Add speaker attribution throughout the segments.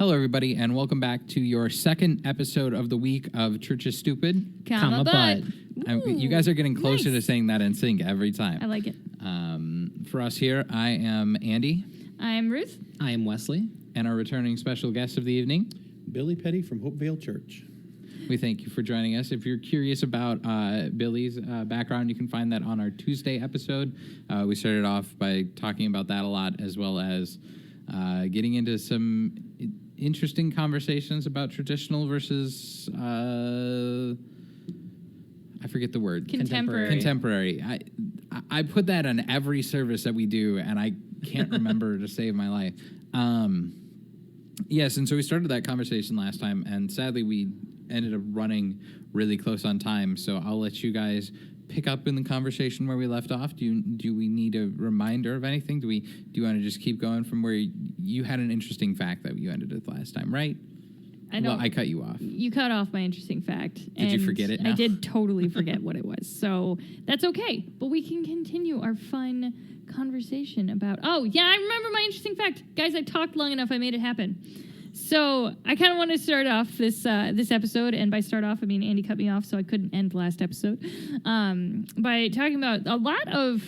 Speaker 1: Hello, everybody, and welcome back to your second episode of the week of Church is Stupid.
Speaker 2: Comma butt.
Speaker 1: You guys are getting closer
Speaker 2: nice.
Speaker 1: to saying that in sync every time.
Speaker 2: I like it.
Speaker 1: For us here, I am Andy,
Speaker 2: I'm Ruth.
Speaker 3: I am Wesley.
Speaker 1: and our returning special guest of the evening.
Speaker 4: Billy Petty from Hopevale Church.
Speaker 1: We thank you for joining us. If you're curious about Billy's background, you can find that on our Tuesday episode. We started off by talking about that a lot, as well as getting into some interesting conversations about traditional versus, I forget the word. Contemporary. I put that on every service that we do, and I can't remember to save my life. Yes, and so we started that conversation last time, and sadly we ended up running really close on time, so I'll let you guys pick up in the conversation where we left off. Do we need a reminder of anything? Do you want to just keep going from where you had an interesting fact that you ended with last time, right? I cut you off.
Speaker 2: You cut off my interesting fact.
Speaker 1: Did you forget it now?
Speaker 2: I did totally forget what it was. So that's okay. But we can continue our fun conversation about, oh, yeah, I remember my interesting fact. Guys, I talked long enough. I made it happen. So I kind of want to start off this episode, and by start off, I mean Andy cut me off, so I couldn't end last episode, by talking about a lot of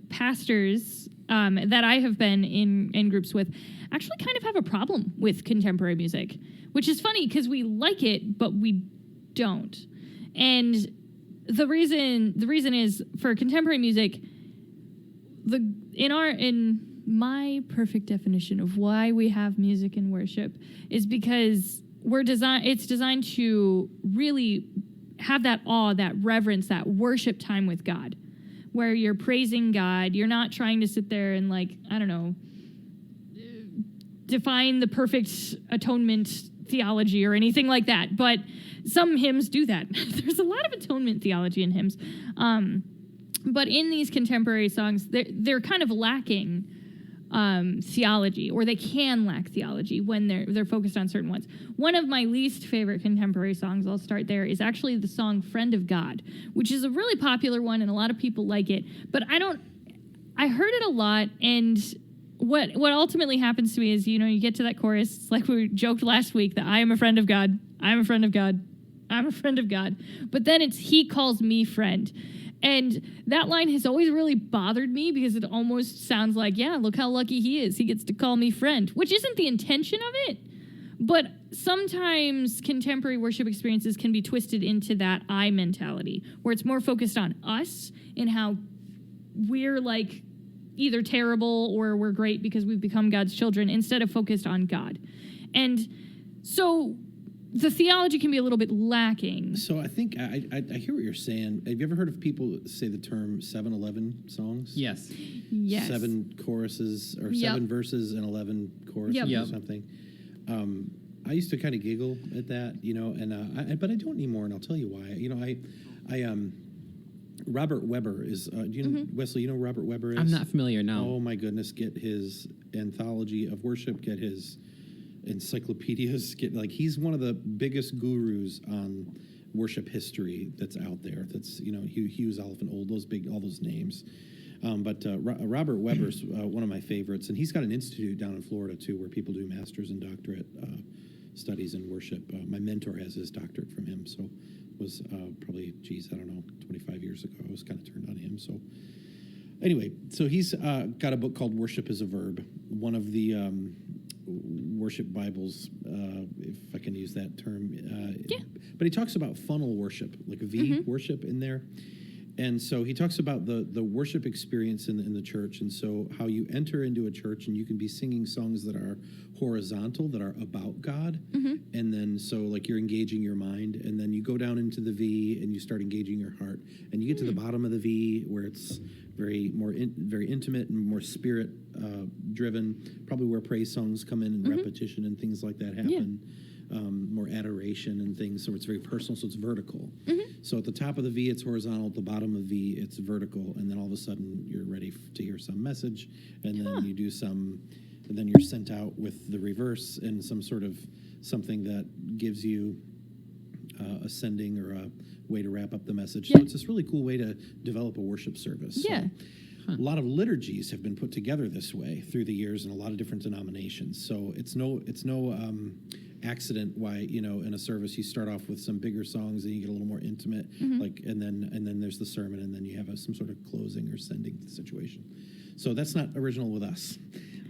Speaker 2: pastors that I have been in groups with actually kind of have a problem with contemporary music, which is funny because we like it, but we don't. And the reason is for contemporary music, in my perfect definition of why we have music in worship is because it's designed to really have that awe, that reverence, that worship time with God, where you're praising God. You're not trying to sit there and, like, I don't know, define the perfect atonement theology or anything like that. But some hymns do that. There's a lot of atonement theology in hymns. But in these contemporary songs, they're kind of lacking theology, or they can lack theology when they're focused on certain ones. One of my least favorite contemporary songs, I'll start there, is actually the song Friend of God, which is a really popular one and a lot of people like it, but I heard it a lot, and what ultimately happens to me is, you get to that chorus, it's like we joked last week that I am a friend of God, I'm a friend of God, I'm a friend of God, but then it's He calls me friend. And that line has always really bothered me because it almost sounds like, yeah, look how lucky he is. He gets to call me friend, which isn't the intention of it. But sometimes contemporary worship experiences can be twisted into that I mentality, where it's more focused on us and how we're like either terrible or we're great because we've become God's children, instead of focused on God. And so the theology can be a little bit lacking.
Speaker 4: So I think I hear what you're saying. Have you ever heard of people say the term 7-11 songs?
Speaker 3: Yes.
Speaker 2: Yes.
Speaker 4: 7 choruses or 7 verses and 11 choruses or something. I used to kind of giggle at that, and but I don't anymore, and I'll tell you why. Robert Weber is. Wesley? You know who Robert Weber is?
Speaker 3: I'm not familiar. No.
Speaker 4: Oh my goodness! Get his anthology of worship. Get his encyclopedias. He's one of the biggest gurus on worship history that's out there. That's Hughes, Oliphant, Old, all those names. But Robert Weber's one of my favorites, and he's got an institute down in Florida too, where people do master's and doctorate studies in worship. My mentor has his doctorate from him, so it was probably 25 years ago. I was kind of turned on him. So anyway, so he's got a book called Worship is a Verb, one of the worship Bibles, if I can use that term. But he talks about funnel worship, like a V worship in there. And so he talks about the worship experience in the church, and so how you enter into a church and you can be singing songs that are horizontal, that are about God, and then so like you're engaging your mind, and then you go down into the V and you start engaging your heart, and you get to the bottom of the V where it's very intimate and more spirit driven, probably where praise songs come in and repetition and things like that happen. More adoration and things, so it's very personal, so it's vertical. So at the top of the V, it's horizontal. At the bottom of V, it's vertical. And then all of a sudden, you're ready to hear some message, and then you do some, and then you're sent out with the reverse and some sort of something that gives you a sending or a way to wrap up the message. So it's this really cool way to develop a worship service.
Speaker 2: Yeah.
Speaker 4: So A lot of liturgies have been put together this way through the years in a lot of different denominations. So it's no accident why, in a service you start off with some bigger songs and you get a little more intimate, and then there's the sermon, and then you have some sort of closing or sending situation. So that's not original with us.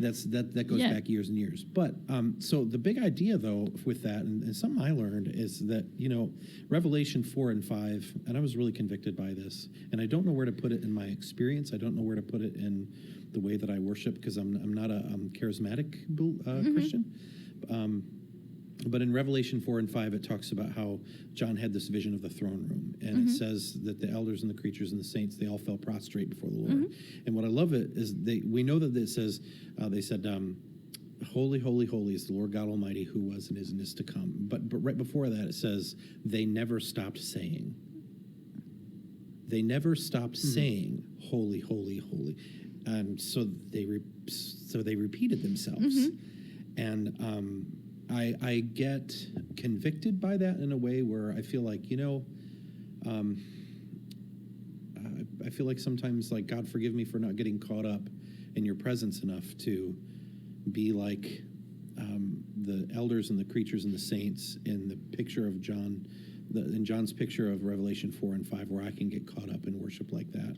Speaker 4: That goes back years and years. But so the big idea though with that, and something I learned is that Revelation 4 and 5, and I was really convicted by this, and I don't know where to put it in my experience. I don't know where to put it in the way that I worship, because I'm not a charismatic Christian. But in Revelation 4 and 5, it talks about how John had this vision of the throne room. And it says that the elders and the creatures and the saints, they all fell prostrate before the Lord. And what I love it is we know that it says, they said, holy, holy, holy is the Lord God Almighty, who was and is to come. But right before that, it says, they never stopped saying. They never stopped saying, holy, holy, holy. So they repeated themselves. And I get convicted by that in a way where I feel like, I feel like sometimes, like, God forgive me for not getting caught up in your presence enough to be like the elders and the creatures and the saints in the picture of John, in John's picture of Revelation 4 and 5, where I can get caught up in worship like that.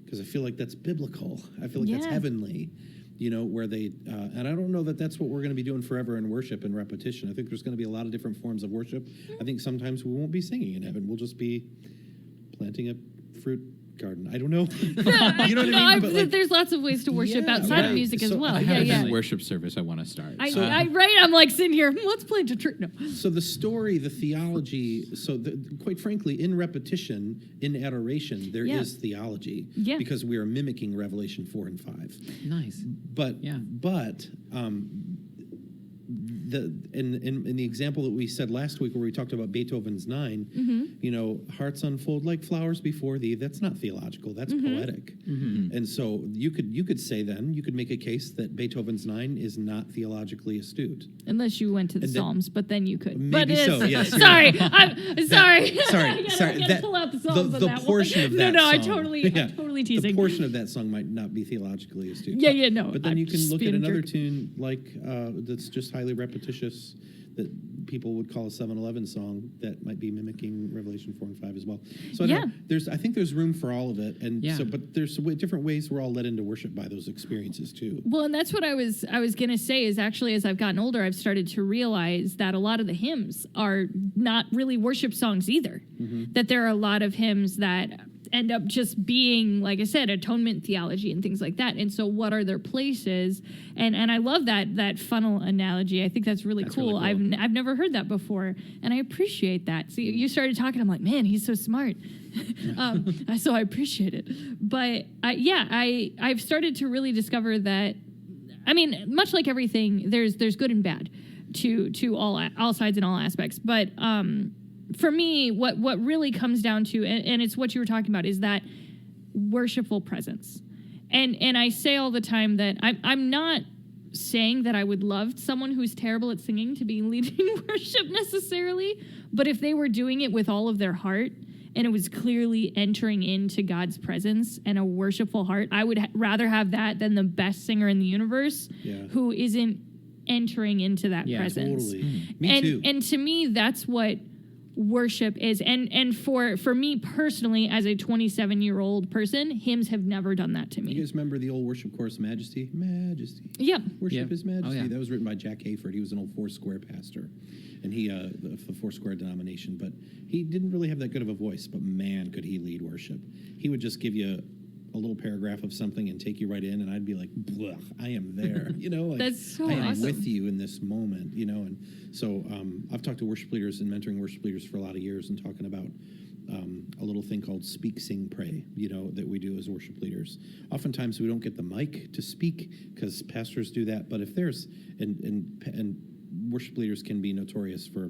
Speaker 4: Because I feel like that's biblical. I feel like that's heavenly. Where they, and I don't know that that's what we're going to be doing forever in worship and repetition. I think there's going to be a lot of different forms of worship. I think sometimes we won't be singing in heaven. We'll just be planting a fruit garden. I don't know. You know what I mean? But like,
Speaker 2: there's lots of ways to worship outside of music as well.
Speaker 1: I have a worship service I want to start.
Speaker 2: I'm like sitting here, let's plant a tree. No.
Speaker 4: So the story, the theology, quite frankly, in repetition, in adoration, there is theology.
Speaker 2: Yeah.
Speaker 4: Because we are mimicking Revelation 4 and 5.
Speaker 3: Nice.
Speaker 4: But in the example that we said last week where we talked about Beethoven's 9, hearts unfold like flowers before thee, that's not theological, that's poetic. And so you could say then, you could make a case that Beethoven's 9 is not theologically astute.
Speaker 2: Unless you went to the Psalms, but then you could.
Speaker 4: Maybe so, yes.
Speaker 2: Sorry, I'm sorry.
Speaker 4: Sorry.
Speaker 2: I gotta pull out the Psalms on that
Speaker 4: portion
Speaker 2: one.
Speaker 4: of that
Speaker 2: No,
Speaker 4: song.
Speaker 2: I'm totally teasing.
Speaker 4: The portion of that song might not be theologically astute.
Speaker 2: No.
Speaker 4: But then
Speaker 2: I'm
Speaker 4: you can
Speaker 2: just
Speaker 4: look
Speaker 2: being
Speaker 4: at
Speaker 2: a
Speaker 4: another
Speaker 2: jerk.
Speaker 4: tune like that's just highly repetitious that people would call a 7-Eleven song that might be mimicking Revelation 4 and 5 as well. So I think there's room for all of it, and but there's different ways we're all led into worship by those experiences too.
Speaker 2: Well, and that's what I was gonna say is actually as I've gotten older, I've started to realize that a lot of the hymns are not really worship songs either. That there are a lot of hymns that end up just being, like I said, atonement theology and things like that. And so what are their places? And I love that funnel analogy. I think that's really cool. I've never heard that before, and I appreciate that. See, you started talking, I'm like, man, he's so smart. So I appreciate it. But I've started to really discover that, I mean, much like everything, there's good and bad to all sides and all aspects. But for me, what really comes down to, and it's what you were talking about, is that worshipful presence. And I say all the time that I'm not saying that I would love someone who's terrible at singing to be leading worship necessarily, but if they were doing it with all of their heart and it was clearly entering into God's presence and a worshipful heart, I would rather have that than the best singer in the universe who isn't entering into that presence.
Speaker 4: Totally. Me too.
Speaker 2: And to me, that's what worship is. And for me personally, as a 27-year-old person, hymns have never done that to me.
Speaker 4: You guys remember the old worship chorus, Majesty? Majesty.
Speaker 2: Yeah.
Speaker 4: Worship His Majesty.
Speaker 3: Oh, yeah.
Speaker 4: That was written by Jack Hayford. He was an old Foursquare pastor. And he, the Foursquare denomination. But he didn't really have that good of a voice. But man, could he lead worship. He would just give you a little paragraph of something and take you right in, and I'd be like, "Blech, I am there."
Speaker 2: That's so
Speaker 4: I am
Speaker 2: awesome.
Speaker 4: with you in this moment, and so I've talked to worship leaders and mentoring worship leaders for a lot of years and talking about a little thing called speak, sing, pray, that we do as worship leaders. Oftentimes we don't get the mic to speak because pastors do that, but if there's and worship leaders can be notorious for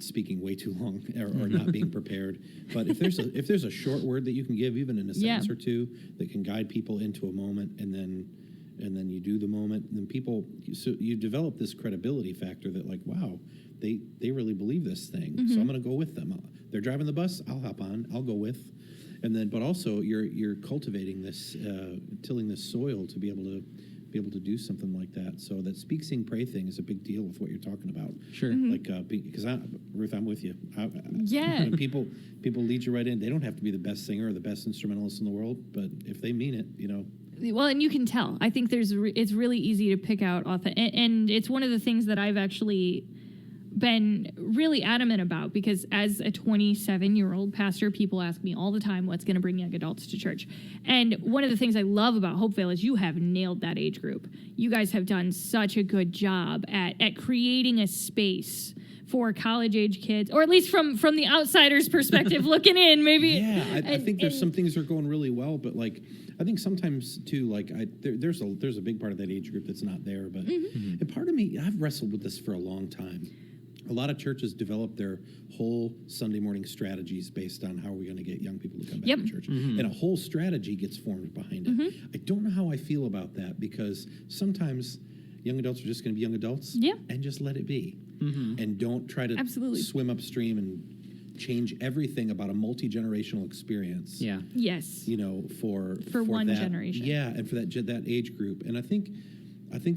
Speaker 4: speaking way too long or not being prepared. But if there's a short word that you can give, even in a sentence or two, that can guide people into a moment, and then you do the moment, then so you develop this credibility factor that, like, wow, they really believe this thing. So I'm going to go with them. They're driving the bus, I'll hop on, I'll go with. And then, but also you're cultivating this, tilling this soil to be able to do something like that. So that speak, sing, pray thing is a big deal with what you're talking about.
Speaker 1: Sure.
Speaker 4: Like, because Ruth, I'm with you.
Speaker 2: Yeah.
Speaker 4: When people lead you right in. They don't have to be the best singer or the best instrumentalist in the world, but if they mean it,
Speaker 2: Well, and you can tell. I think it's really easy to pick out and it's one of the things that I've actually been really adamant about, because as a 27-year-old pastor, people ask me all the time, what's going to bring young adults to church? And one of the things I love about Hopevale is you have nailed that age group. You guys have done such a good job at creating a space for college-age kids, or at least from the outsider's perspective looking in, maybe.
Speaker 4: Yeah, I think there's some things that are going really well, but like I think sometimes too, like there's a big part of that age group that's not there, but and part of me, I've wrestled with this for a long time. A lot of churches develop their whole Sunday morning strategies based on how are we going to get young people to come back to church, and a whole strategy gets formed behind it. I don't know how I feel about that, because sometimes young adults are just going to be young adults, and just let it be, and don't try to swim upstream and change everything about a multi-generational experience.
Speaker 3: Yeah.
Speaker 2: Yes.
Speaker 4: For
Speaker 2: one
Speaker 4: that,
Speaker 2: generation.
Speaker 4: Yeah, and for that age group, and I think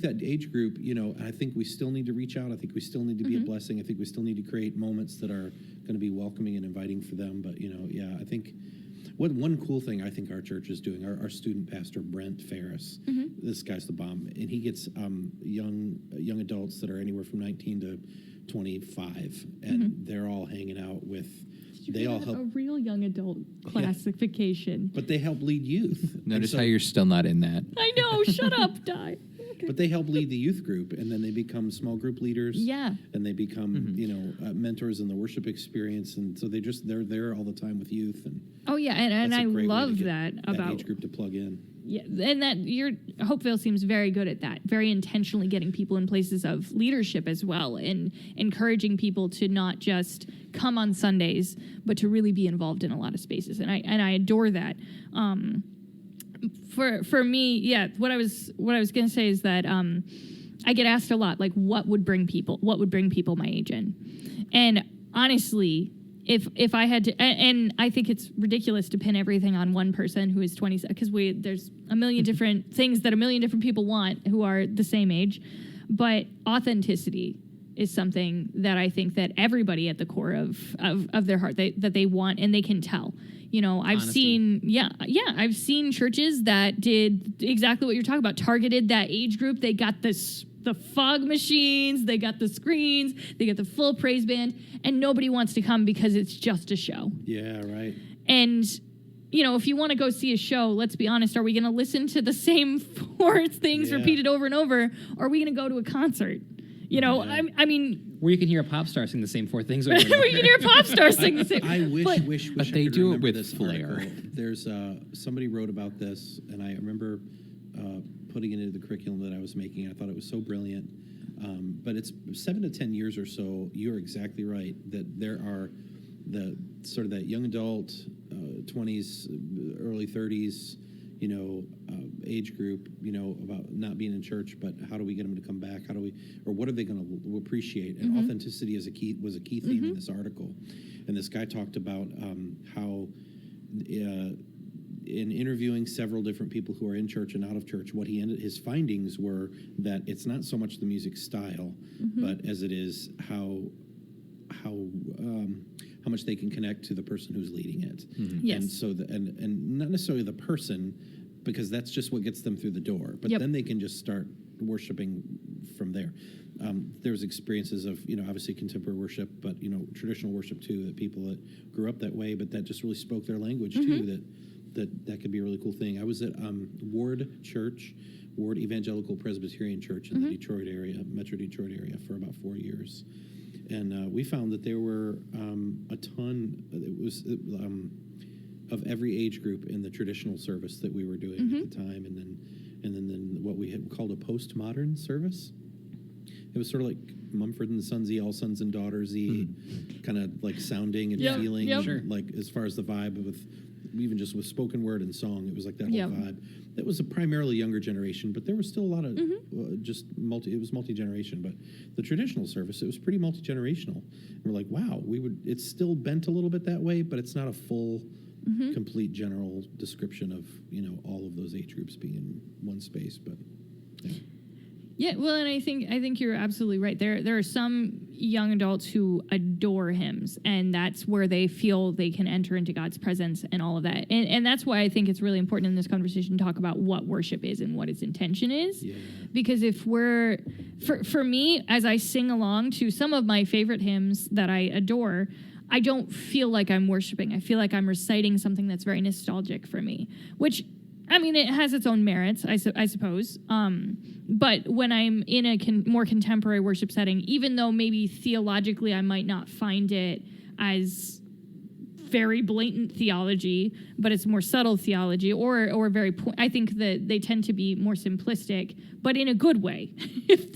Speaker 4: that age group, I think we still need to reach out. I think we still need to be a blessing. I think we still need to create moments that are going to be welcoming and inviting for them. But, I think one cool thing I think our church is doing, our student pastor, Brent Ferris, this guy's the bomb. And he gets young adults that are anywhere from 19 to 25. And they're all hanging out with... They all help.
Speaker 2: A real young adult classification.
Speaker 4: But they help lead youth.
Speaker 1: Notice how you're still not in that.
Speaker 2: I know. Shut up, Di.
Speaker 4: But they help lead the youth group, and then they become small group leaders.
Speaker 2: Yeah.
Speaker 4: And they become, mentors in the worship experience, and so they're there all the time with youth. And
Speaker 2: oh yeah, and I love that about
Speaker 4: age group to plug in.
Speaker 2: Yeah, and that Hopevale seems very good at that, very intentionally getting people in places of leadership as well, and encouraging people to not just come on Sundays, but to really be involved in a lot of spaces, and I adore that. For me, yeah, what I was going to say is that I get asked a lot, like, what would bring people my age in? And honestly, if I had to, and I think it's ridiculous to pin everything on one person who is 20, because there's a million different things that a million different people want who are the same age, but authenticity is something that I think that everybody at the core of their heart that they want, and they can tell. I've
Speaker 3: Honesty.
Speaker 2: seen churches that did exactly what you're talking about, targeted that age group. They got the fog machines, they got the screens, they got the full praise band, and nobody wants to come because it's just a show.
Speaker 4: Yeah, right.
Speaker 2: And if you want to go see a show, let's be honest, are we going to listen to the same four things repeated over and over, or are we going to go to a concert? I mean,
Speaker 3: where you can hear a pop star sing the same four things over and over.
Speaker 2: Where you can hear a pop star sing the same.
Speaker 4: I wish.
Speaker 1: But
Speaker 4: I
Speaker 1: they
Speaker 4: could
Speaker 1: do it
Speaker 4: remember
Speaker 1: with
Speaker 4: this
Speaker 1: flair.
Speaker 4: article. There's somebody wrote about this, and I remember putting it into the curriculum that I was making. I thought it was so brilliant. But it's 7 to 10 years or so. You're exactly right that there are the sort of that young adult, 20s, early 30s, age group, about not being in church, but how do we get them to come back? What are they going to appreciate? And authenticity was a key theme in this article. And this guy talked about how in interviewing several different people who are in church and out of church, his findings were that it's not so much the music style, but as it is how much they can connect to the person who's leading it.
Speaker 2: Yes.
Speaker 4: And so and not necessarily the person, because that's just what gets them through the door. But then they can just start worshiping from there. There's experiences of, obviously contemporary worship, but, traditional worship too, that people that grew up that way, but that just really spoke their language too, that could be a really cool thing. I was at Ward Evangelical Presbyterian Church in the Detroit area, Metro Detroit area, for about 4 years. And we found that there were a ton, of every age group in the traditional service that we were doing at the time, and then what we had called a postmodern service. It was sort of like Mumford and Sons-y, All Sons and Daughters-y, kind of like sounding and feeling, like as far as the vibe with even just with spoken word and song, it was like that whole vibe. That was a primarily younger generation, but there was still a lot of it was multi-generation, but the traditional service, it was pretty multi-generational. And we're like, wow, it's still bent a little bit that way, but it's not a full complete general description of all of those age groups being in one space, but. Yeah.
Speaker 2: Yeah, well, and I think you're absolutely right. There are some young adults who adore hymns, and that's where they feel they can enter into God's presence and all of that. And that's why I think it's really important in this conversation to talk about what worship is and what its intention is.
Speaker 4: Yeah.
Speaker 2: Because if we're, for me, as I sing along to some of my favorite hymns that I adore, I don't feel like I'm worshiping. I feel like I'm reciting something that's very nostalgic for me, which, I mean, it has its own merits, I suppose. But when I'm in a more contemporary worship setting, even though maybe theologically I might not find it as very blatant theology, but it's more subtle theology, or very. I think that they tend to be more simplistic, but in a good way.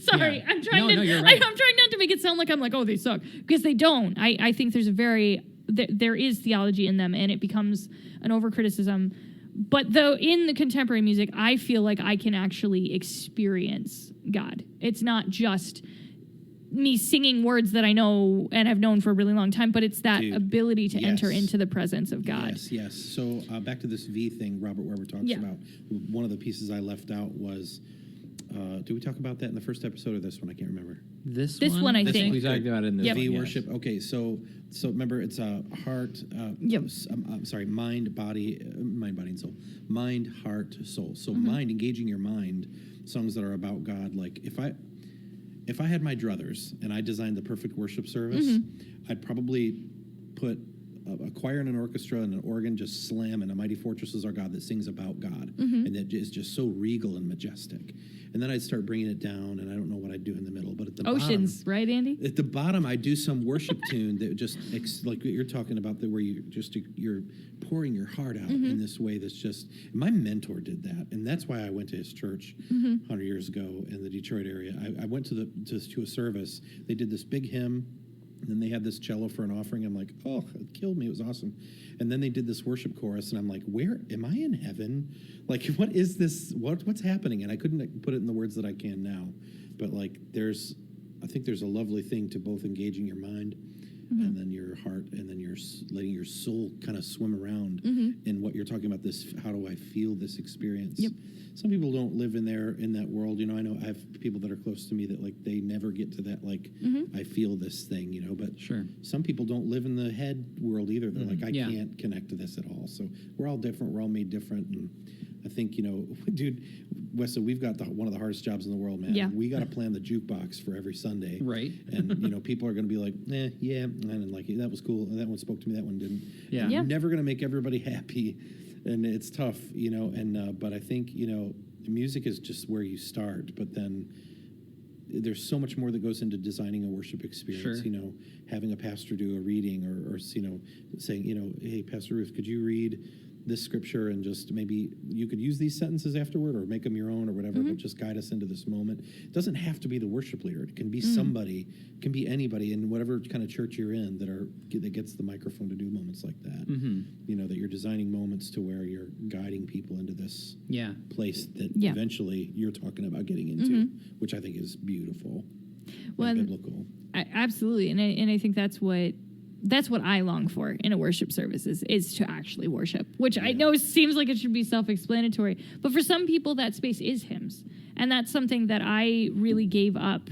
Speaker 2: Sorry,
Speaker 3: Yeah.
Speaker 2: I'm trying
Speaker 3: No, you're right.
Speaker 2: I'm trying not to make it sound like I'm like, oh, they suck, because they don't. I think there's there is theology in them, and it becomes an overcriticism. But though in the contemporary music, I feel like I can actually experience God. It's not just me singing words that I know and have known for a really long time, but it's that
Speaker 4: Dude,
Speaker 2: ability to enter
Speaker 4: yes.
Speaker 2: into the presence of God.
Speaker 4: Yes. So back to this V thing Robert Weber talks
Speaker 2: Yeah.
Speaker 4: about. One of the pieces I left out was, did we talk about that in the first episode or this one? I can't remember.
Speaker 3: This
Speaker 2: This one, I
Speaker 4: This
Speaker 2: think.
Speaker 1: We talked about it in this
Speaker 2: Yep.
Speaker 1: one,
Speaker 4: V
Speaker 1: yes.
Speaker 4: worship. Okay, so remember, it's a heart.
Speaker 2: Yep.
Speaker 4: Mind, body, and soul. Mind, heart, soul. So
Speaker 2: Mm-hmm.
Speaker 4: mind, engaging your mind. Songs that are about God. Like if I had my druthers and I designed the perfect worship service,
Speaker 2: Mm-hmm.
Speaker 4: I'd probably put a choir and an orchestra and an organ just slamming "A Mighty Fortress Is Our God" that sings about God,
Speaker 2: Mm-hmm.
Speaker 4: and that is just so regal and majestic. And then I'd start bringing it down, and I don't know what I'd do in the middle, but at the
Speaker 2: Oceans,
Speaker 4: bottom,
Speaker 2: right, Andy?
Speaker 4: at the bottom, I do some worship tune that just like what you're talking about, where you're pouring your heart out in this way. That's just, my mentor did that, and that's why I went to his church 100 years ago in the Detroit area. I went to a service. They did this big hymn. And then they had this cello for an offering. I'm like, oh, it killed me. It was awesome. And then they did this worship chorus, and I'm like, where am I in heaven? Like, what is this? What's happening? And I couldn't put it in the words that I can now. But like, I think there's a lovely thing to both engaging your mind and then your heart, and then you're letting your soul kind of swim around in what you're talking about. This, how do I feel this experience?
Speaker 2: Yep.
Speaker 4: Some people don't live in that world. I know I have people that are close to me that like they never get to that like I feel this thing, but
Speaker 3: Sure.
Speaker 4: some people don't live in the head world either. They're like, I
Speaker 3: Yeah.
Speaker 4: can't connect to this at all. So we're all different. We're all made different. And I think, dude, Wesley, we've got one of the hardest jobs in the world, man.
Speaker 2: Yeah.
Speaker 4: We got to plan the jukebox for every Sunday.
Speaker 3: Right.
Speaker 4: And, people are going to be like, yeah, I didn't like it. That was cool. And that one spoke to me. That one didn't.
Speaker 3: Yeah.
Speaker 2: Yeah.
Speaker 4: I'm never going to make everybody happy. And it's tough, but I think, music is just where you start, but then there's so much more that goes into designing a worship experience.
Speaker 3: Sure.
Speaker 4: Having a pastor do a reading or saying, hey, Pastor Ruth, could you read this scripture, and just maybe you could use these sentences afterward or make them your own or whatever, but just guide us into this moment. It doesn't have to be the worship leader. It can be somebody, it can be anybody in whatever kind of church you're in that gets the microphone to do moments like that. That you're designing moments to where you're guiding people into this
Speaker 3: Yeah.
Speaker 4: place that
Speaker 2: Yeah.
Speaker 4: eventually you're talking about getting into, which I think is beautiful
Speaker 2: Well,
Speaker 4: and
Speaker 2: and
Speaker 4: biblical.
Speaker 2: Absolutely, and I think that's what I long for in a worship service is to actually worship, which I know seems like it should be self-explanatory, but for some people that space is hymns, and that's something that I really gave up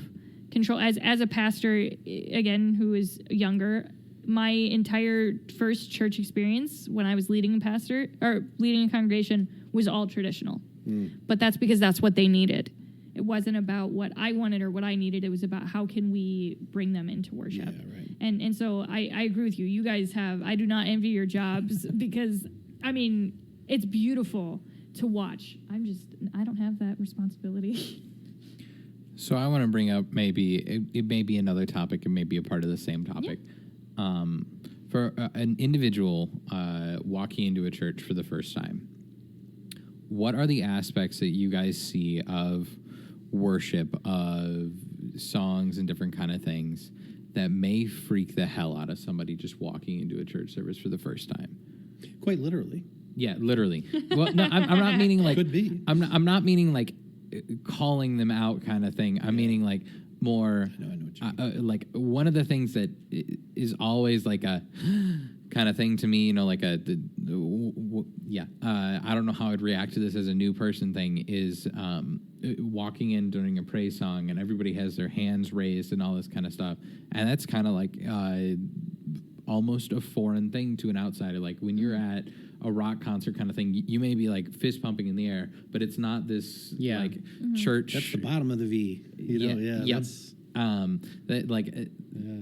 Speaker 2: control as a pastor, again, who is younger. My entire first church experience when I was leading a congregation was all traditional, but that's because that's what they needed. It wasn't about what I wanted or what I needed. It was about how can we bring them into worship.
Speaker 4: Yeah, right.
Speaker 2: And so I agree with you. You guys I do not envy your jobs because, it's beautiful to watch. I don't have that responsibility.
Speaker 1: So I want to bring up it may be another topic and maybe a part of the same topic. For an individual walking into a church for the first time, what are the aspects that you guys see of worship, of songs and different kind of things that may freak the hell out of somebody just walking into a church service for the first time?
Speaker 4: Quite literally.
Speaker 1: Yeah, literally. Well, no, I'm not meaning like
Speaker 4: Could be.
Speaker 1: I'm not meaning like calling them out kind of thing. I'm meaning like more
Speaker 4: I know what you mean.
Speaker 1: like one of the things that is always like a kind of thing to me. Like I don't know how I'd react to this as a new person thing. Is walking in during a praise song and everybody has their hands raised and all this kind of stuff, and that's kind of like almost a foreign thing to an outsider. Like when you're at a rock concert kind of thing, you may be like fist pumping in the air, but it's not this like church.
Speaker 4: That's the bottom of the V. That's,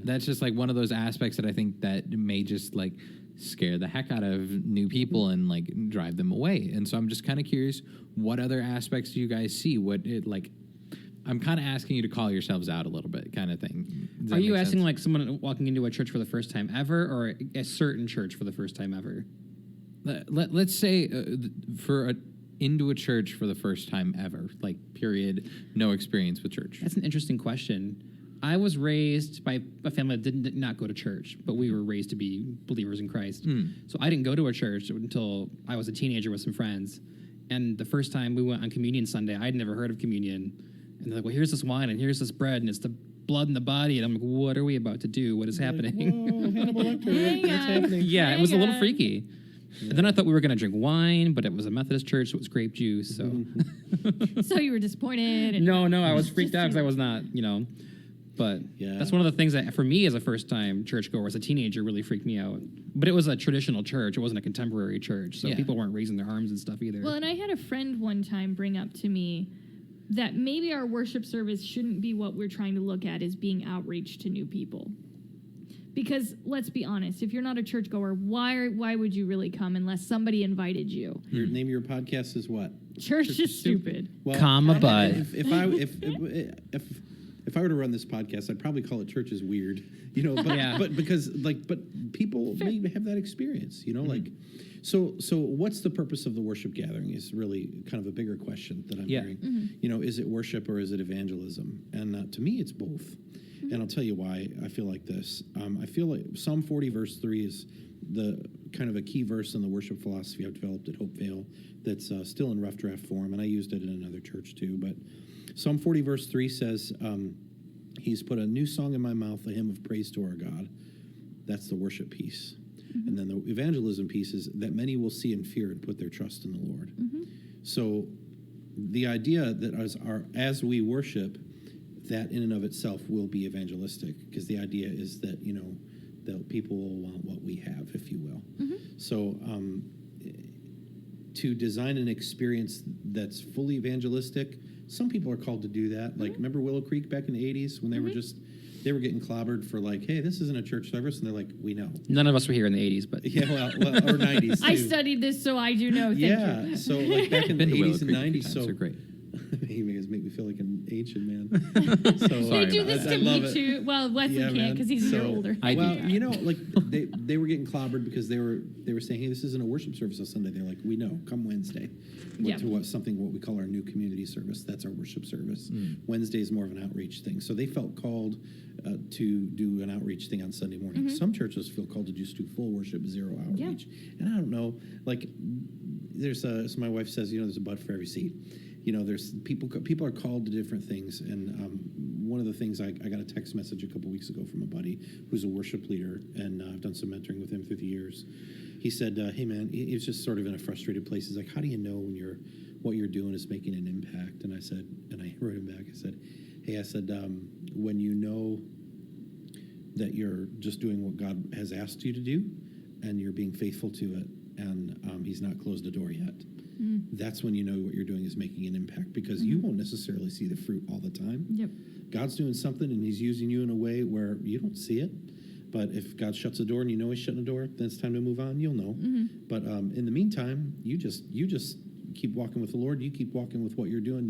Speaker 1: that's just like one of those aspects that I think that may just like scare the heck out of new people and like drive them away. And so I'm just kind of curious, what other aspects do you guys see? I'm kind of asking you to call yourselves out a little bit, kind of thing.
Speaker 3: Are you asking like someone walking into a church for the first time ever, or a certain church for the first time ever?
Speaker 1: Let's say into a church for the first time ever, like period, no experience with church.
Speaker 3: That's an interesting question. I was raised by a family that did not go to church, but we were raised to be believers in Christ. So I didn't go to a church until I was a teenager with some friends. And the first time we went on Communion Sunday, I'd never heard of communion. And they're like, well, here's this wine and here's this bread and it's the blood and the body. And I'm like, what are we about to do? What is happening?
Speaker 4: Whoa, Hannibal Lecter, what's happening?
Speaker 3: Yeah, it was a little
Speaker 2: on.
Speaker 3: freaky. And then I thought we were going to drink wine, but it was a Methodist church, so it was grape juice. So
Speaker 2: So you were disappointed. And
Speaker 3: no, I was freaked out because I was not, But
Speaker 4: Yeah.
Speaker 3: that's one of the things that, for me as a first-time churchgoer, as a teenager, really freaked me out. But it was a traditional church. It wasn't a contemporary church, so
Speaker 1: Yeah.
Speaker 3: people weren't raising their arms and stuff either.
Speaker 2: Well, and I had a friend one time bring up to me that maybe our worship service shouldn't be what we're trying to look at as being outreach to new people. Because let's be honest, if you're not a churchgoer, why would you really come unless somebody invited you?
Speaker 4: Your name of your podcast is what?
Speaker 2: Church is stupid.
Speaker 4: Well,
Speaker 3: Comma, but.
Speaker 4: If I were to run this podcast, I'd probably call it Church is Weird, but,
Speaker 3: Yeah.
Speaker 4: but because but people may have that experience, like, so what's the purpose of the worship gathering is really kind of a bigger question that I'm hearing. Is it worship or is it evangelism? And to me, it's both. And I'll tell you why I feel like this. I feel like Psalm 40 verse 3 is the kind of a key verse in the worship philosophy I've developed at Hopevale that's still in rough draft form, and I used it in another church too. But Psalm 40 verse 3 says, he's put a new song in my mouth, a hymn of praise to our God. That's the worship piece. And then the evangelism piece is that many will see and fear and put their trust in the Lord. So the idea that as we worship, that in and of itself will be evangelistic, because the idea is that, that people will want what we have, if you will. So to design an experience that's fully evangelistic, some people are called to do that. Like, remember Willow Creek back in the 80s when they were they were getting clobbered for like, hey, this isn't a church service. And they're like, we know.
Speaker 3: None of us were here in the 80s, but.
Speaker 4: Yeah, well or 90s too.
Speaker 2: I studied this, so I do know. Thank
Speaker 4: Yeah,
Speaker 2: you.
Speaker 4: so like back in the
Speaker 1: Been to Willow
Speaker 4: 80s and
Speaker 1: Creek a few
Speaker 4: 90s.
Speaker 1: times,
Speaker 4: So
Speaker 1: they're great.
Speaker 4: You guys make me feel like an ancient man. So
Speaker 2: They do this
Speaker 4: I
Speaker 2: to
Speaker 4: love
Speaker 2: me
Speaker 4: it.
Speaker 2: too. Well, Wesley
Speaker 4: Yeah,
Speaker 2: can't
Speaker 4: man.
Speaker 2: because he's a year
Speaker 4: So-
Speaker 2: older.
Speaker 1: I do
Speaker 4: Well,
Speaker 1: that.
Speaker 4: like they were getting clobbered because they were saying, hey, this isn't a worship service on Sunday. They're like, we know. Come Wednesday,
Speaker 2: Yeah.
Speaker 4: to what we call our new community service. That's our worship service. Wednesday is more of an outreach thing. So they felt called to do an outreach thing on Sunday morning. Some churches feel called to just do full worship, zero outreach. And I don't know, like there's as my wife says, there's a butt for every seat. There's people are called to different things, and one of the things I got a text message a couple weeks ago from a buddy who's a worship leader, and I've done some mentoring with him through the years. He said, "Hey man," he was just sort of in a frustrated place. He's like, "How do you know when what you're doing is making an impact?" And I said, and I wrote him back. I said, "Hey," when you know that you're just doing what God has asked you to do, and you're being faithful to it, and He's not closed the door yet." That's when you know what you're doing is making an impact, because you won't necessarily see the fruit all the time.
Speaker 2: Yep.
Speaker 4: God's doing something and He's using you in a way where you don't see it. But if God shuts a door and you know He's shutting a door, then it's time to move on. You'll know. But in the meantime, you just keep walking with the Lord. You keep walking with what you're doing.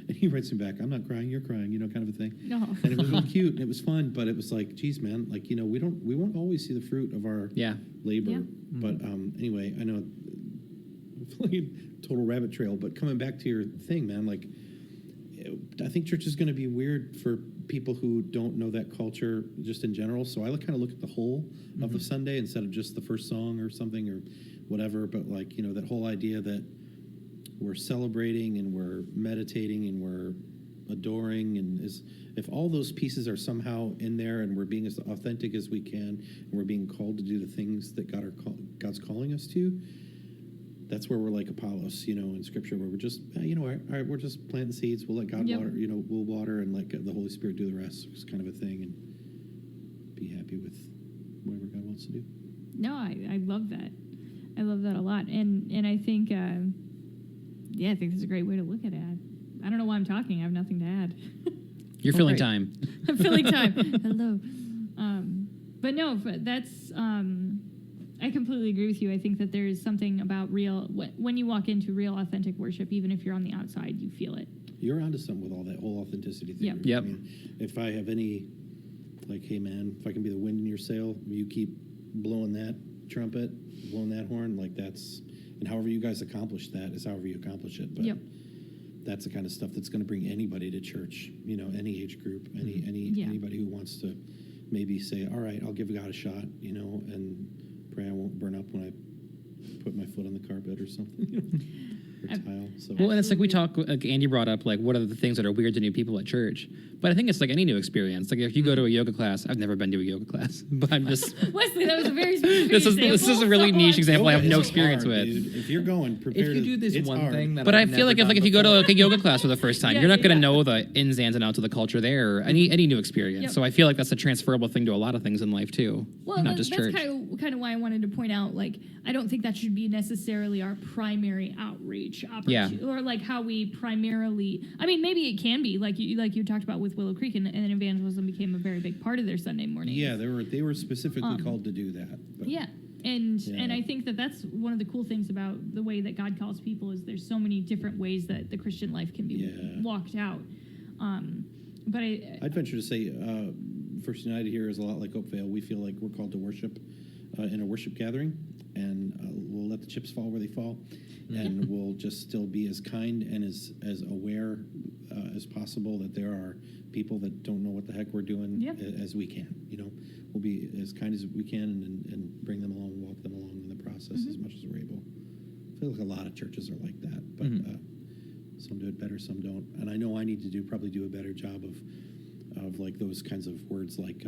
Speaker 4: And He writes me back, "I'm not crying, you're crying," kind of a thing.
Speaker 2: Oh.
Speaker 4: And it was really cute and it was fun. But it was like, geez, man, like we won't always see the fruit of our labor.
Speaker 2: Yeah.
Speaker 4: But anyway, I know. Total rabbit trail, but coming back to your thing, man, like I think church is going to be weird for people who don't know that culture just in general. So I kind of look at the whole of the Sunday instead of just the first song or something or whatever. But like, that whole idea that we're celebrating and we're meditating and we're adoring, and if all those pieces are somehow in there, and we're being as authentic as we can, and we're being called to do the things that God's calling us to, that's where we're like Apollos, in Scripture, where we're just, all right, we're just planting seeds. We'll let God
Speaker 2: Yep.
Speaker 4: water, we'll water and let the Holy Spirit do the rest. It's kind of a thing, and be happy with whatever God wants to do.
Speaker 2: No, I love that. I love that a lot, and I think, I think that's a great way to look at it. I don't know why I'm talking. I have nothing to add.
Speaker 3: You're filling
Speaker 1: great.
Speaker 3: time.
Speaker 2: I'm filling time. Hello. But no, that's. I completely agree with you. I think that there's something about when you walk into real, authentic worship, even if you're on the outside, you feel it.
Speaker 4: You're onto something with all that whole authenticity thing.
Speaker 2: Yep.
Speaker 3: Yep.
Speaker 4: I mean, if I have any, like, hey man, if I can be the wind in your sail, you keep blowing that trumpet, blowing that horn, like that's, and however you guys accomplish that is however you accomplish it. But
Speaker 2: Yep.
Speaker 4: that's the kind of stuff that's going to bring anybody to church. Any age group,
Speaker 2: Yeah.
Speaker 4: anybody who wants to maybe say, all right, I'll give God a shot, and pray I won't burn up when I put my foot on the carpet or something. Or tile. So
Speaker 3: Well, and it's like we talk, like Andy brought up, like what are the things that are weird to new people at church? But I think it's like any new experience. Like if you go to a yoga class, I've never been to a yoga class, but I'm just.
Speaker 2: Wesley, that was a very specific
Speaker 3: This is a really niche example. I have no
Speaker 4: It's
Speaker 3: experience
Speaker 4: hard,
Speaker 3: with.
Speaker 4: dude. If you're going prepared,
Speaker 1: If you do this
Speaker 4: it's
Speaker 1: one
Speaker 4: hard.
Speaker 1: thing that
Speaker 3: But I
Speaker 1: I've
Speaker 3: feel like
Speaker 1: never
Speaker 3: if
Speaker 1: done
Speaker 3: you go to
Speaker 1: before-
Speaker 3: like a yoga class for the first time,
Speaker 2: Yeah,
Speaker 3: you're not going to
Speaker 2: yeah.
Speaker 3: know the ins and outs of the culture there, or any new experience.
Speaker 2: Yep.
Speaker 3: So I feel like that's a transferable thing to a lot of things in life too,
Speaker 2: Well,
Speaker 3: not
Speaker 2: that's
Speaker 3: just church.
Speaker 2: kind of why I wanted to point out, like, I don't think that should be necessarily our primary outreach opportunity, or like how we primarily. I mean, maybe it can be like you talked about with Willow Creek, and evangelism became a very big part of their Sunday morning.
Speaker 4: Yeah, they were specifically called to do that. But
Speaker 2: Yeah. And
Speaker 4: Yeah.
Speaker 2: I think that's one of the cool things about the way that God calls people is there's so many different ways that the Christian life can be
Speaker 4: Yeah.
Speaker 2: walked out. But
Speaker 4: I'd venture to say First United here is a lot like Oakvale. We feel like we're called to worship in a worship gathering, and we'll let the chips fall where they fall, and we'll just still be as kind and as aware as possible that there are people that don't know what the heck we're doing
Speaker 2: Yep.
Speaker 4: as we can. We'll be as kind as we can and bring them along, walk them along in the process as much as we're able. I feel like a lot of churches are like that, but some do it better, some don't. And I know I need to probably do a better job of like those kinds of words like,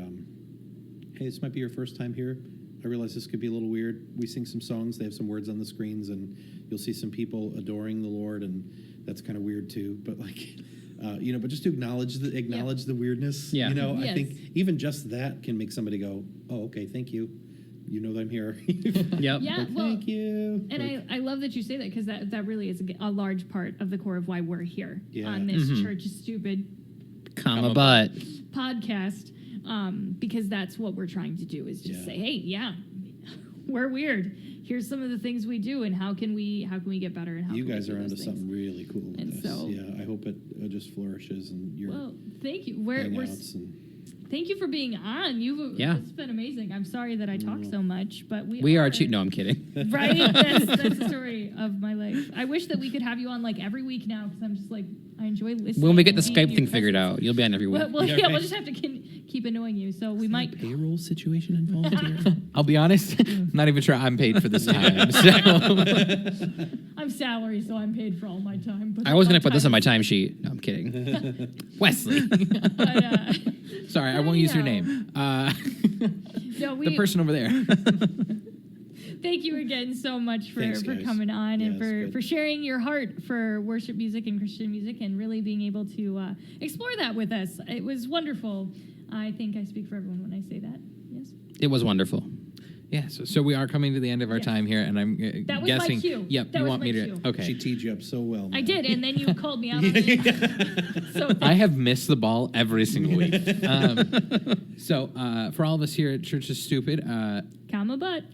Speaker 4: hey, this might be your first time here. I realize this could be a little weird. We sing some songs, they have some words on the screens, and you'll see some people adoring the Lord, and that's kind of weird too. But like, but just to acknowledge the weirdness.
Speaker 3: Yeah.
Speaker 4: I
Speaker 2: Yes.
Speaker 4: think even just that can make somebody go, oh, okay, thank you. You know that I'm here.
Speaker 3: Yep.
Speaker 2: yeah,
Speaker 4: Like,
Speaker 2: well,
Speaker 4: thank you.
Speaker 2: and
Speaker 4: Like,
Speaker 2: I love that you say that because that really is a large part of the core of why we're here
Speaker 4: Yeah.
Speaker 2: on this Church is Stupid
Speaker 3: Comma butt.
Speaker 2: podcast, because that's what we're trying to do is just
Speaker 4: Yeah.
Speaker 2: say, hey, we're weird. Here's some of the things we do, and how can we get better? And how
Speaker 4: you
Speaker 2: can we
Speaker 4: guys
Speaker 2: do
Speaker 4: are
Speaker 2: those
Speaker 4: onto
Speaker 2: things?
Speaker 4: something really cool with
Speaker 2: And
Speaker 4: this.
Speaker 2: so-
Speaker 4: Yeah, I hope it just flourishes and your
Speaker 2: Well, thank you. We're
Speaker 4: hangouts and
Speaker 2: thank you for being on.
Speaker 3: Yeah.
Speaker 2: It's been amazing. I'm sorry that I talk so much, but
Speaker 3: We are cheating. No, I'm kidding.
Speaker 2: Right? That's the story of my life. I wish that we could have you on like every week now because I'm just like, I enjoy listening.
Speaker 3: When we get the
Speaker 2: and being in
Speaker 3: Skype
Speaker 2: your
Speaker 3: thing figured
Speaker 2: presence.
Speaker 3: out, you'll be on every week.
Speaker 2: Well,
Speaker 4: Yeah,
Speaker 2: yeah,
Speaker 4: right.
Speaker 2: we'll just have to keep annoying you. So we might.
Speaker 4: payroll situation involved here.
Speaker 1: I'll be honest, I'm not even sure I'm paid for this time. So
Speaker 2: I'm salary, so I'm paid for all my time. But
Speaker 3: I was
Speaker 2: my
Speaker 3: going to put this on my
Speaker 2: time
Speaker 3: timesheet. No, I'm kidding.
Speaker 1: Wesley.
Speaker 2: is- But,
Speaker 1: Sorry, I won't use your
Speaker 2: anyhow.
Speaker 1: name.
Speaker 2: no,
Speaker 1: The person over there.
Speaker 2: Thank you again so much for
Speaker 4: Thanks, guys.
Speaker 2: coming on
Speaker 4: Yeah,
Speaker 2: and
Speaker 4: it's
Speaker 2: for
Speaker 4: good.
Speaker 2: sharing your heart for worship music and Christian music and really being able to explore that with us. It was wonderful. I think I speak for everyone when I say that. Yes.
Speaker 3: It was wonderful.
Speaker 1: Yeah, so we are coming to the end of our
Speaker 2: Yes.
Speaker 1: time here, and I'm
Speaker 2: That was my
Speaker 1: guessing.
Speaker 2: cue.
Speaker 1: Yep,
Speaker 2: That
Speaker 1: you
Speaker 2: was
Speaker 1: want
Speaker 2: my
Speaker 1: me to?
Speaker 2: cue.
Speaker 1: Okay.
Speaker 4: She teed you up so well.
Speaker 2: I
Speaker 4: man.
Speaker 2: did, and then you called me out on it. So
Speaker 1: I have missed the ball every single week. So for all of us here at Church is Stupid,
Speaker 2: comma butt,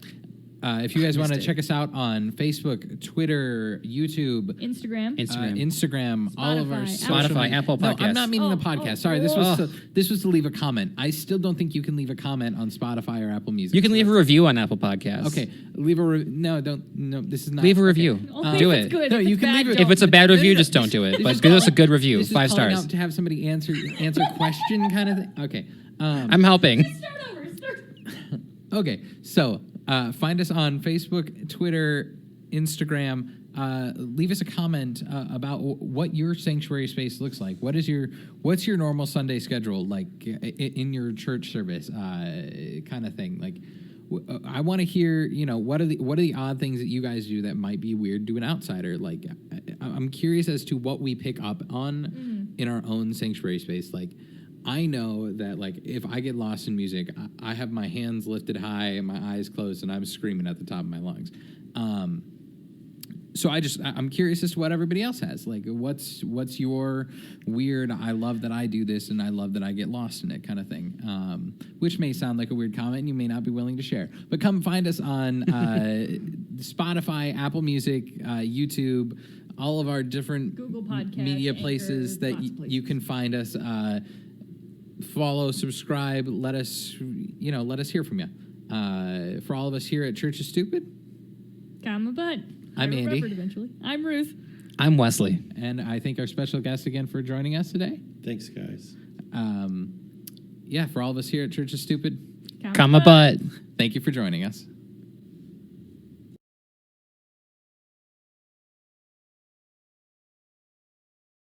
Speaker 1: if you guys want to
Speaker 3: Missed it.
Speaker 1: check us out on Facebook, Twitter, YouTube,
Speaker 2: Instagram.
Speaker 1: Instagram, all of our
Speaker 2: Spotify,
Speaker 1: social
Speaker 3: Apple.
Speaker 1: media-
Speaker 3: Apple
Speaker 1: No, I'm
Speaker 3: Podcasts.
Speaker 1: not meaning the
Speaker 2: Oh,
Speaker 1: podcast.
Speaker 2: oh,
Speaker 1: Sorry, this
Speaker 2: oh.
Speaker 1: was to leave a comment. I still don't think you can leave a comment on Spotify or Apple Music.
Speaker 3: You can
Speaker 1: So
Speaker 3: leave a review on Apple Podcasts.
Speaker 1: Okay, leave a no. Don't no. This is not.
Speaker 3: Leave a
Speaker 1: okay.
Speaker 3: review.
Speaker 2: Only
Speaker 3: Do
Speaker 2: if it's
Speaker 3: it.
Speaker 2: good.
Speaker 1: No,
Speaker 2: if
Speaker 1: you
Speaker 2: it's
Speaker 1: can
Speaker 2: bad,
Speaker 1: leave it-
Speaker 2: don't.
Speaker 3: If it's a bad
Speaker 1: No,
Speaker 3: review,
Speaker 1: no,
Speaker 3: just don't
Speaker 1: this-
Speaker 3: do it.
Speaker 1: this
Speaker 3: But
Speaker 1: is
Speaker 3: give us a
Speaker 1: calling-
Speaker 3: good review.
Speaker 1: This is
Speaker 3: 5
Speaker 1: calling
Speaker 3: stars.
Speaker 1: out to have somebody answer question kind of thing. Okay.
Speaker 3: I'm helping.
Speaker 2: Start over.
Speaker 1: Okay, so find us on Facebook, Twitter, Instagram, leave us a comment about what your sanctuary space looks like. What's your normal Sunday schedule like in your church service, kind of thing. Like, I want to hear, what are the odd things that you guys do that might be weird to an outsider? Like, I'm curious as to what we pick up on in our own sanctuary space. Like, I know that, like, if I get lost in music, I have my hands lifted high and my eyes closed and I'm screaming at the top of my lungs. So I'm curious as to what everybody else has. Like, what's your weird, I love that I do this and I love that I get lost in it kind of thing, which may sound like a weird comment and you may not be willing to share. But come find us on Spotify, Apple Music, YouTube, all of our different
Speaker 2: Google Podcasts,
Speaker 1: media places
Speaker 2: Anchor,
Speaker 1: that
Speaker 2: lots of places.
Speaker 1: you can find us. Follow, subscribe, let us hear from you. For all of us here at Church is Stupid,
Speaker 2: Got my butt.
Speaker 1: I'm
Speaker 2: I
Speaker 1: Andy.
Speaker 2: remembered eventually. I'm Ruth.
Speaker 3: I'm Wesley.
Speaker 1: and I thank our special guest again for joining us today.
Speaker 4: Thanks, guys.
Speaker 1: For all of us here at Church is Stupid,
Speaker 2: Got my
Speaker 3: Comma butt.
Speaker 1: thank you for joining us.